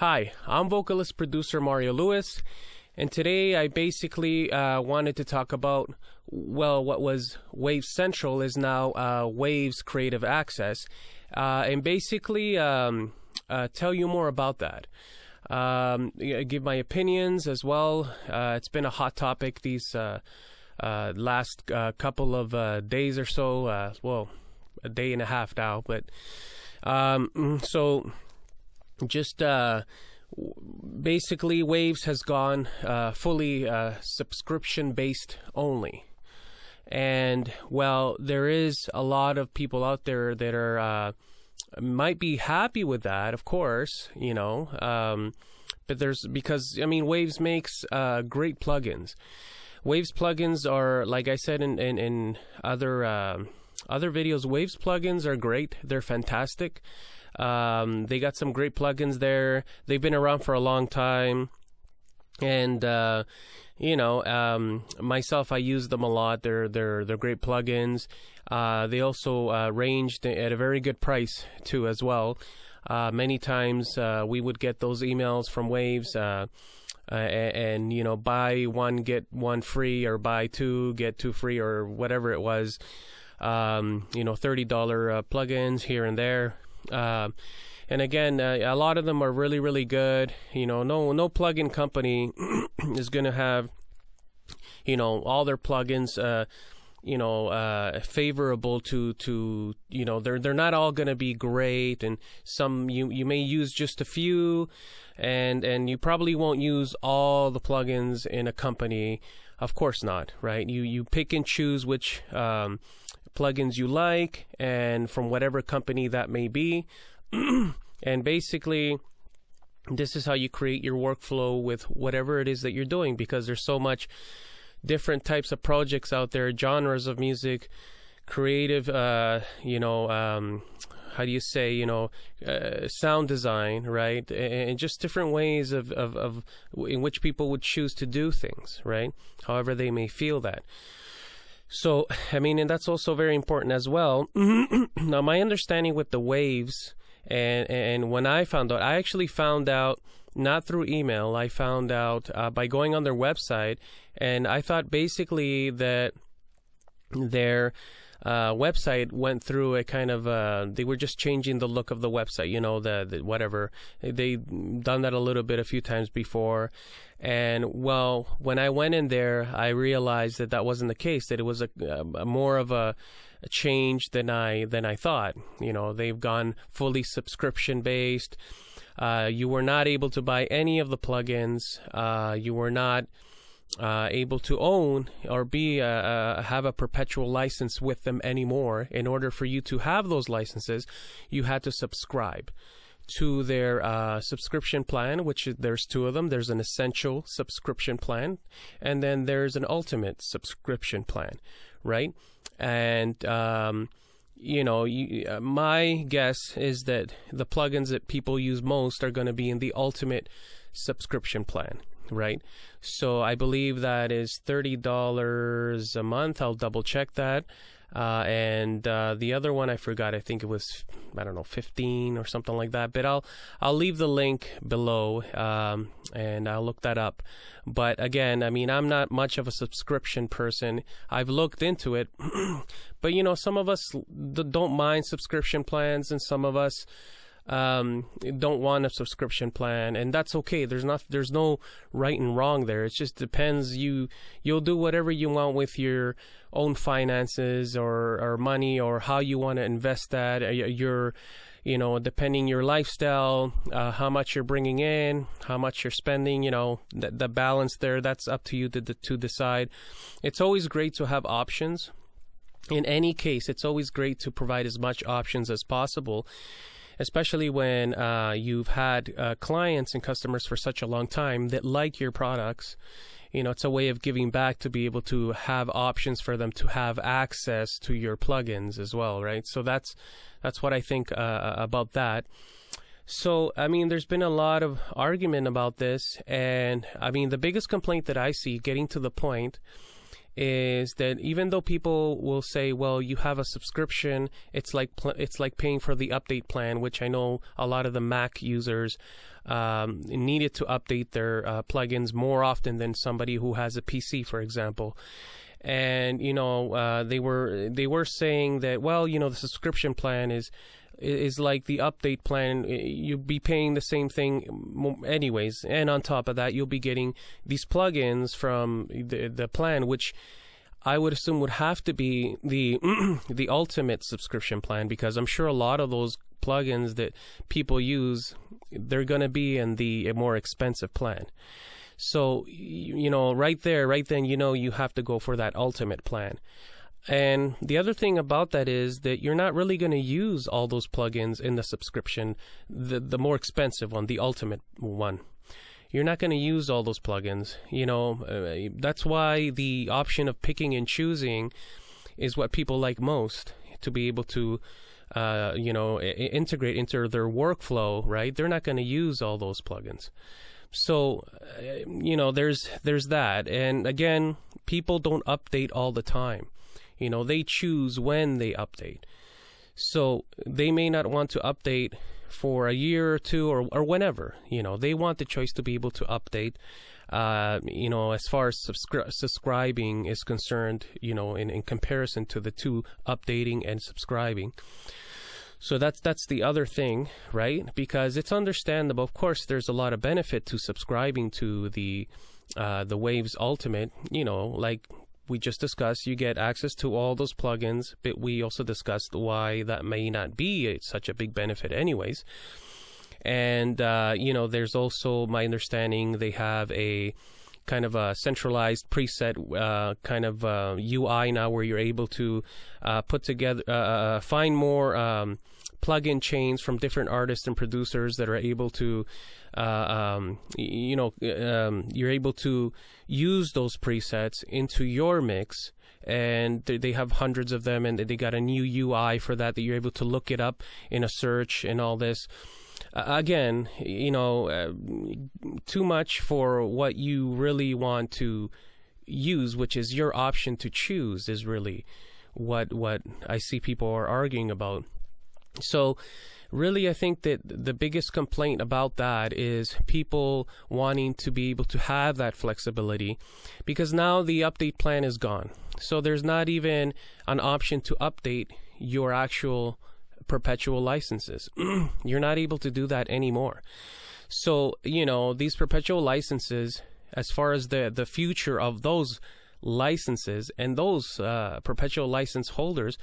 Hi, I'm vocalist producer Mario Lewis, and today I basically wanted to talk about, what was Waves Central is now Waves Creative Access, and basically tell you more about that. Give my opinions as well. It's been a hot topic these last couple of days or so, a day and a half now, but so just basically Waves has gone fully subscription based only, and there is a lot of people out there that are might be happy with that, of course, but because Waves makes great plugins. Waves plugins are, like I said in other videos, Waves plugins are great. They're fantastic. They got some great plugins there. They've been around for a long time, and myself, I use them a lot. They're great plugins. They also ranged at a very good price too, as well. Many times we would get those emails from Waves, and buy one get one free, or buy two get two free, or whatever it was. $30 plugins here and there. And again, a lot of them are really, really good. No plugin company is going to have, all their plugins, favorable to they're not all going to be great, and some you may use just a few, and you probably won't use all the plugins in a company. Of course not, right? You pick and choose which plugins you like, and from whatever company that may be. And basically, this is how you create your workflow with whatever it is that you're doing, because there's so much different types of projects out there, genres of music, creative, how do you say, sound design, right? And just different ways of in which people would choose to do things, right? However they may feel that. So, and that's also very important as well. Now, my understanding with the Waves, and when I found out, I actually found out not through email. I found out by going on their website, and I thought basically that their website went through a kind of they were just changing the look of the website, the whatever. They've done that a few times before, and when I went in there, I realized that wasn't the case, that it was a more of a change than I thought. They've gone fully subscription based. You were not able to buy any of the plugins. You were not able to own or have a perpetual license with them anymore. In order for you to have those licenses, you had to subscribe to their subscription plan, which there's two of them. There's an essential subscription plan, and then there's an ultimate subscription plan, right? And my guess is that the plugins that people use most are going to be in the ultimate subscription plan, right? So I believe that is $30 a month. I'll double check that. And the other one I forgot. I think it was 15 or something like that. But I'll leave the link below, and I'll look that up. But again, I'm not much of a subscription person. I've looked into it, but some of us don't mind subscription plans, and some of us don't want a subscription plan, and that's okay. There's no right and wrong there. It just depends. You'll do whatever you want with your own finances or money, or how you want to invest that. Depending your lifestyle, how much you're bringing in, how much you're spending, the balance there, that's up to you to decide. It's always great to have options. In any case, it's always great to provide as much options as possible, especially when you've had clients and customers for such a long time that like your products. It's a way of giving back to be able to have options for them to have access to your plugins as well, right? So that's what I think about that. So, there's been a lot of argument about this, and the biggest complaint that I see, getting to the point, is that even though people will say, well, you have a subscription, it's like paying for the update plan, which I know a lot of the Mac users needed to update their plugins more often than somebody who has a PC, for example. And they were saying that, well, the subscription plan is like the update plan. You'll be paying the same thing anyways, and on top of that, you'll be getting these plugins from the plan, which I would assume would have to be the the ultimate subscription plan, because I'm sure a lot of those plugins that people use, they're going to be in the more expensive plan. So right then you have to go for that ultimate plan. And the other thing about that is that you're not really going to use all those plugins in the subscription, the more expensive one, the ultimate one. You're not going to use all those plugins. That's why the option of picking and choosing is what people like most, to be able to integrate into their workflow, right? They're not going to use all those plugins. So, there's that. And again, people don't update all the time. They choose when they update. So they may not want to update for a year or two or whenever. They want the choice to be able to update, as far as subscribing is concerned, in comparison to the two, updating and subscribing. So that's the other thing, right? Because it's understandable. Of course, there's a lot of benefit to subscribing to the Waves Ultimate, like we just discussed. You get access to all those plugins, but we also discussed why that may not be such a big benefit anyways. And, there's also, my understanding, they have a kind of a centralized preset UI now, where you're able to put together, find more plugin chains from different artists and producers that are able to, you're able to use those presets into your mix. And they have hundreds of them, and they got a new UI for that you're able to look it up in a search and all this. Again, too much for what you really want to use, which is your option to choose, is really what I see people are arguing about. So really, I think that the biggest complaint about that is people wanting to be able to have that flexibility, because now the update plan is gone. So there's not even an option to update your actual perpetual licenses. You're not able to do that anymore. So, these perpetual licenses, as far as the future of those licenses and those perpetual license holders,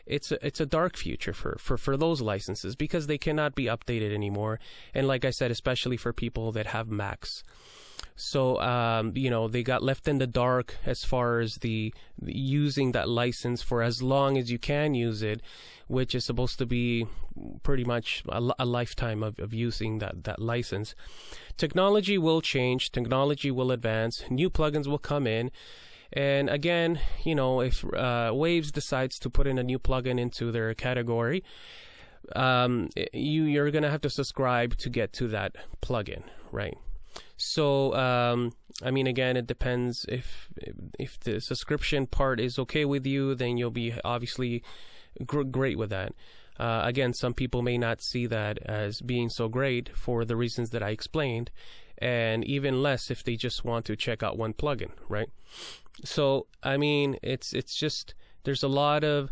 it's a dark future for those licenses, because they cannot be updated anymore. And like I said, especially for people that have Macs. So, they got left in the dark as far as the using that license for as long as you can use it, which is supposed to be pretty much a lifetime of using that license. Technology will change. Technology will advance. New plugins will come in. And again, if Waves decides to put in a new plugin into their category, you're going to have to subscribe to get to that plugin, right? So, again, it depends. If the subscription part is okay with you, then you'll be obviously great with that. Again, some people may not see that as being so great for the reasons that I explained, and even less if they just want to check out one plugin, right? So, it's just, there's a lot of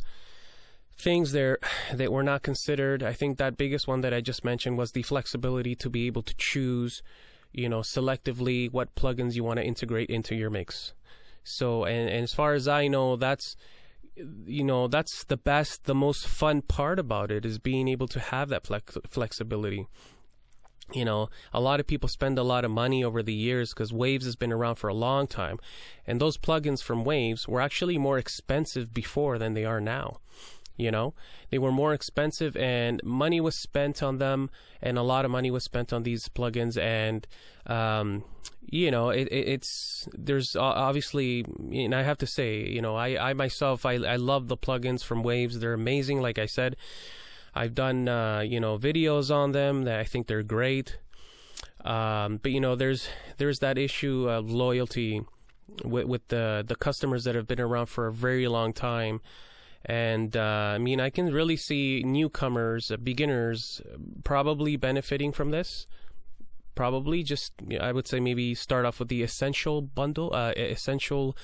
things there that were not considered. I think that biggest one that I just mentioned was the flexibility to be able to choose, selectively what plugins you want to integrate into your mix. So, and as far as I know, that's the most fun part about it, is being able to have that flexibility. A lot of people spend a lot of money over the years because Waves has been around for a long time. And those plugins from Waves were actually more expensive before than they are now. They were more expensive, and money was spent on them, and a lot of money was spent on these plugins. And, there's obviously, and I have to say, I myself, I love the plugins from Waves. They're amazing. Like I said, I've done, videos on them that I think they're great. But, there's that issue of loyalty with the customers that have been around for a very long time. And I mean, I can really see newcomers, beginners, probably benefiting from this. Probably just, I would say, maybe start off with the essential bundle, essential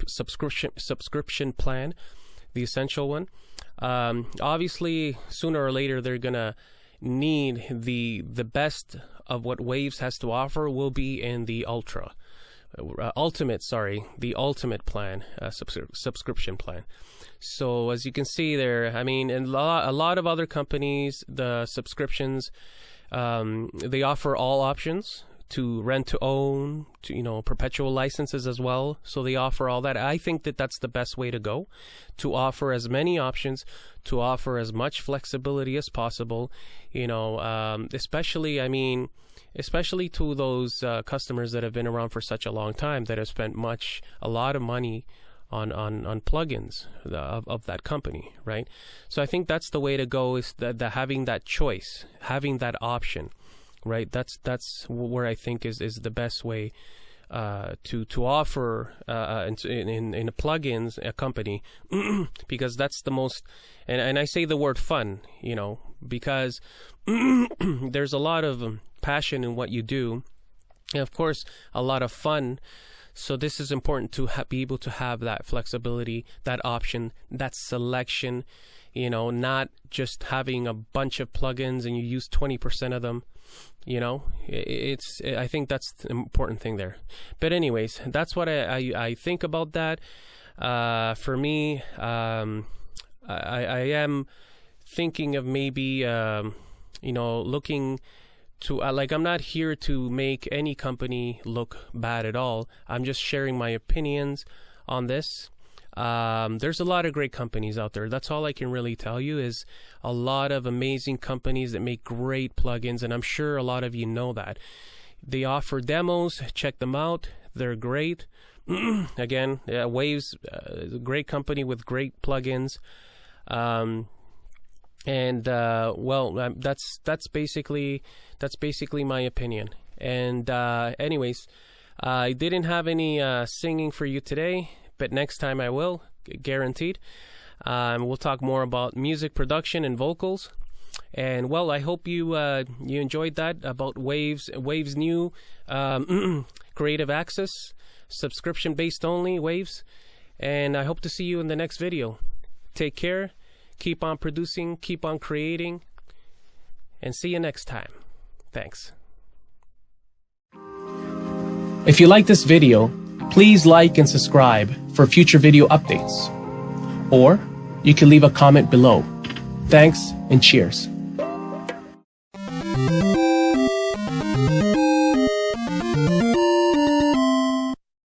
subscription plan, the essential one. Obviously, sooner or later, they're gonna need the best of what Waves has to offer will be in the the ultimate plan, subscription plan. So as you can see there, I mean, in a lot of other companies, the subscriptions, they offer all options to rent to own, to, perpetual licenses as well. So they offer all that. I think that that's the best way to go, to offer as many options, to offer as much flexibility as possible, especially to those customers that have been around for such a long time, that have spent a lot of money on plugins of that company, right? So I think that's the way to go, is that having that choice, having that option, right? That's where I think is the best way to offer in a plugins a company, because that's the most, and I say the word fun, because there's a lot of passion in what you do, and of course a lot of fun. So this is important to be able to have that flexibility, that option, that selection, not just having a bunch of plugins and you use 20% of them. I think that's the important thing there. But anyways, that's what I think about that. For me, I am thinking of maybe, looking to, I'm not here to make any company look bad at all. I'm just sharing my opinions on this. There's a lot of great companies out there. That's all I can really tell you, is a lot of amazing companies that make great plugins, and I'm sure a lot of you know that. They offer demos. Check them out. They're great. Again, Waves, a great company with great plugins. That's basically my opinion. And anyways, I didn't have any singing for you today, but next time I will, guaranteed. We'll talk more about music production and vocals. And well, I hope you enjoyed that about Waves new Creative Access, subscription based only Waves. And I hope to see you in the next video. Take care. Keep on producing, keep on creating, and see you next time. Thanks. If you like this video, please like and subscribe for future video updates. Or you can leave a comment below. Thanks and cheers.